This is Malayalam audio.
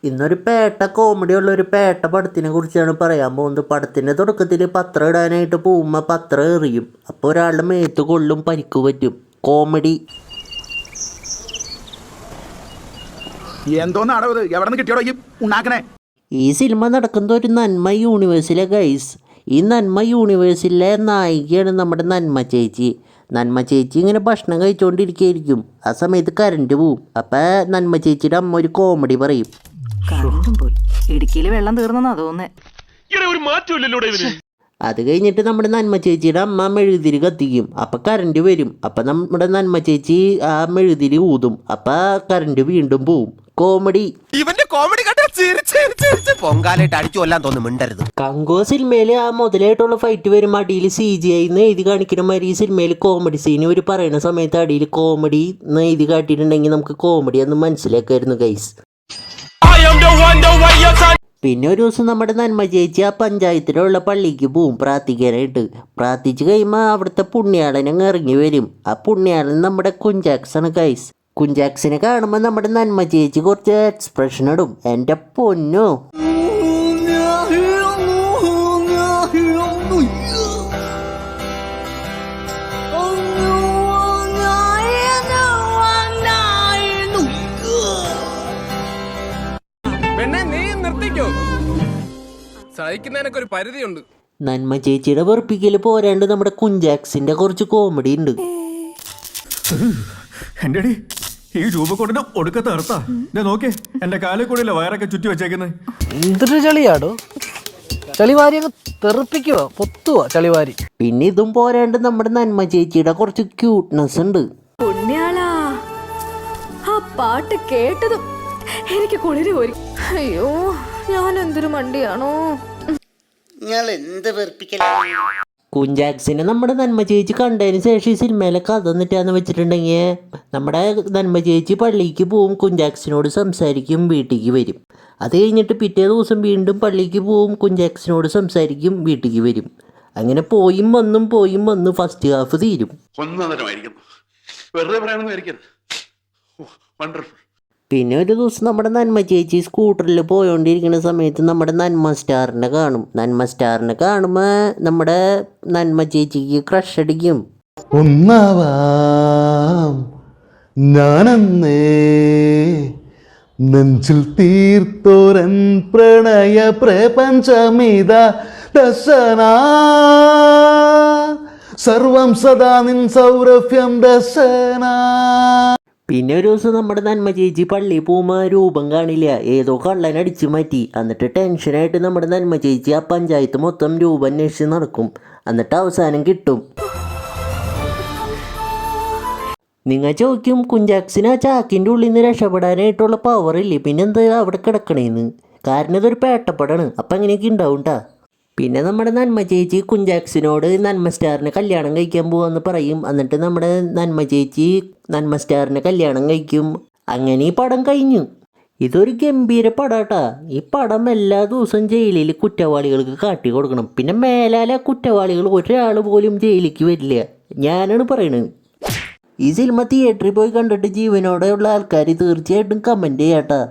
ഇന്നൊരു പേട്ട കോമഡി ഉള്ള ഒരു പേട്ട പടത്തിനെ കുറിച്ചാണ് പറയാൻ പോകുന്നത്. പടത്തിൻ്റെ തുടക്കത്തിൽ പത്രം ഇടാനായിട്ട് പോകുമ്പോൾ പത്രം എറിയും. അപ്പോൾ ഒരാളുടെ മേത്ത് കൊള്ളും, പരിക്ക് പറ്റും. കോമഡി. ഈ സിനിമ നടക്കുന്നത് ഒരു നന്മ യൂണിവേഴ്സിലെ ഗൈസ്. ഈ നന്മ യൂണിവേഴ്സിലെ നായികയാണ് നമ്മുടെ നന്മ ചേച്ചി. നന്മ ചേച്ചി ഇങ്ങനെ ഭക്ഷണം കഴിച്ചുകൊണ്ടിരിക്കുകയായിരിക്കും. ആ സമയത്ത് കറണ്ട് പോവും. അപ്പം നന്മ ചേച്ചിയുടെ അമ്മ ഒരു കോമഡി പറയും. ഇടുക്കിയിൽ വെള്ളം തീർന്നെന്നാ തോന്നുന്നേ. അത് കഴിഞ്ഞിട്ട് നമ്മുടെ നന്മ ചേച്ചിയുടെ അമ്മ മെഴുകുതിരി കത്തിക്കും. അപ്പം കറണ്ട് വരും. അപ്പം നമ്മുടെ നന്മ ചേച്ചി ആ മെഴുകുതിരി ഊതും. അപ്പം കറണ്ട് വീണ്ടും പോവും. കോമഡി. കങ്കോ സിനിമയിൽ ആ മുതലായിട്ടുള്ള ഫൈറ്റ് വരും. അടിയിൽ CGI എന്ന് എഴുതി കാണിക്കുന്ന മാതിരി ഈ സിനിമയിൽ കോമഡി സീൻ ഒരു പറയുന്ന സമയത്ത് അടിയിൽ കോമഡി എന്ന് എഴുതി കാട്ടിയിട്ടുണ്ടെങ്കിൽ നമുക്ക് കോമഡി എന്ന് മനസ്സിലാക്കായിരുന്നു ഗൈസ്. പിന്നെ ഒരു ദിവസം നമ്മുടെ നന്മ ചേച്ചി ആ പഞ്ചായത്തിലുള്ള പള്ളിക്ക് പോവും പ്രാർത്ഥിക്കാനായിട്ട്. പ്രാർത്ഥിച്ച് കഴിയുമ്പോൾ അവിടുത്തെ പുണ്യാളനങ്ങ് ഇറങ്ങി വരും. ആ പുണ്യാളൻ നമ്മുടെ കുഞ്ചാക്സാണ് ഗൈസ്. കുഞ്ചാക്സിനെ കാണുമ്പോൾ നമ്മുടെ നന്മ ചേച്ചി കുറച്ച് എക്സ്പ്രഷൻ ഇടും. എൻ്റെ പൊന്നോ. സഹിക്കുന്നതിനൊക്കെ ഒരു പരിധിയുണ്ട്. നന്മ ചേച്ചിയുടെ വെറുപ്പിക്കൽ പോരാണ്ട് നമ്മുടെ കുഞ്ചാക്സിന്റെ കുറച്ച് കോമഡി ഉണ്ട്. എന്റെ ഈ രൂപക്കൊണ്ടിന് ഒടുക്കത്തെ അർത്ഥ നോക്കേ, എന്റെ കാലിൽ കൂടെയല്ലേ വയറൊക്കെ ചുറ്റി വെച്ചേക്കുന്നത്. എന്തൊരു ചളിയാടോ, ചളിവാരിയൊക്കെ തെറിപ്പിക്കുക, പൊത്തുക ചളിവാരി. പിന്നെ ഇതും പോരാണ്ട് നമ്മുടെ നന്മ ചേച്ചിയുടെ കുറച്ച് ക്യൂട്ട്നെസ് ഉണ്ട്. പുണ്യാളാ, ആ പാട്ട് കേട്ടതും എനിക്ക് കുളിര് പോരി. അയ്യോ, ഞാൻ എന്തൊരു മണ്ടിയാണോ. കുഞ്ചാക്സിനെ നമ്മുടെ നന്മ ചേച്ചി കണ്ടതിന് ശേഷം ഈ സിനിമയിലെ കഥ എന്നിട്ടാന്ന് വെച്ചിട്ടുണ്ടെങ്കിൽ നമ്മുടെ നന്മ ചേച്ചി പള്ളിക്ക് പോവും, കുഞ്ചാക്സിനോട് സംസാരിക്കും, വീട്ടിലേക്ക് വരും. അത് കഴിഞ്ഞിട്ട് പിറ്റേ ദിവസം വീണ്ടും പള്ളിക്ക് പോവും, കുഞ്ചാക്സിനോട് സംസാരിക്കും, വീട്ടിലേക്ക് വരും. അങ്ങനെ പോയും വന്നും ഫസ്റ്റ് ഹാഫ് തീരും. പിന്നെ ഒരു ദിവസം നമ്മുടെ നന്മ ചേച്ചി സ്കൂട്ടറിൽ പോയോണ്ടിരിക്കുന്ന സമയത്ത് നമ്മുടെ നന്മ സ്റ്റാറിനെ കാണും. നന്മ സ്റ്റാറിനെ കാണുമ്പോൾ നമ്മുടെ നന്മ ചേച്ചിക്ക് ക്രഷ് അടിക്കും. ഒന്നാവാം ഞാനന്നേ നെഞ്ചിൽ തീർത്തോരൻ പ്രണയ പ്രപഞ്ചമിത ദശന സർവം സദാ നിൻ സൗരഭ്യം ദശന. പിന്നെ ഒരു ദിവസം നമ്മുടെ നന്മ ചേച്ചി പള്ളിയിൽ പോകുമ്പോൾ രൂപം കാണില്ല, ഏതോ കള്ളൻ അടിച്ചു മാറ്റി. എന്നിട്ട് ടെൻഷനായിട്ട് നമ്മുടെ നന്മ ചേച്ചി ആ പഞ്ചായത്ത് മൊത്തം രൂപം അന്വേഷിച്ച് നടക്കും. എന്നിട്ട് അവസാനം കിട്ടും. നിങ്ങൾ ചോദിക്കും, കുഞ്ചാക്സിന് ആ ചാക്കിൻ്റെ ഉള്ളിൽ നിന്ന് രക്ഷപ്പെടാനായിട്ടുള്ള പവറില്ലേ, പിന്നെന്താ അവിടെ കിടക്കണേന്ന്. കാരണം ഇതൊരു പേട്ടപ്പടാണ്. അപ്പം അങ്ങനെയൊക്കെ ഉണ്ടാവും കേട്ടാ. പിന്നെ നമ്മുടെ നന്മ ചേച്ചി കുഞ്ചാക്സിനോട് നന്മ സ്റ്റാറിനെ കല്യാണം കഴിക്കാൻ പോവാന്ന് പറയും. എന്നിട്ട് നമ്മുടെ നന്മ ചേച്ചി നന്മ സ്റ്റാറിനെ കല്യാണം കഴിക്കും. അങ്ങനെ ഈ പടം കഴിഞ്ഞു. ഇതൊരു ഗംഭീര പടാട്ടാ. ഈ പടം എല്ലാ ദിവസവും ജയിലിൽ കുറ്റവാളികൾക്ക് കാട്ടി കൊടുക്കണം. പിന്നെ മേലാലെ കുറ്റവാളികൾ ഒരാൾ പോലും ജയിലിലേക്ക് വരില്ല. ഞാനാണ് പറയണത്. ഈ സിനിമ തിയേറ്ററിൽ പോയി കണ്ടിട്ട് ജീവനോടെയുള്ള ആൾക്കാർ തീർച്ചയായിട്ടും കമൻറ്റ് ചെയ്യാട്ടാ.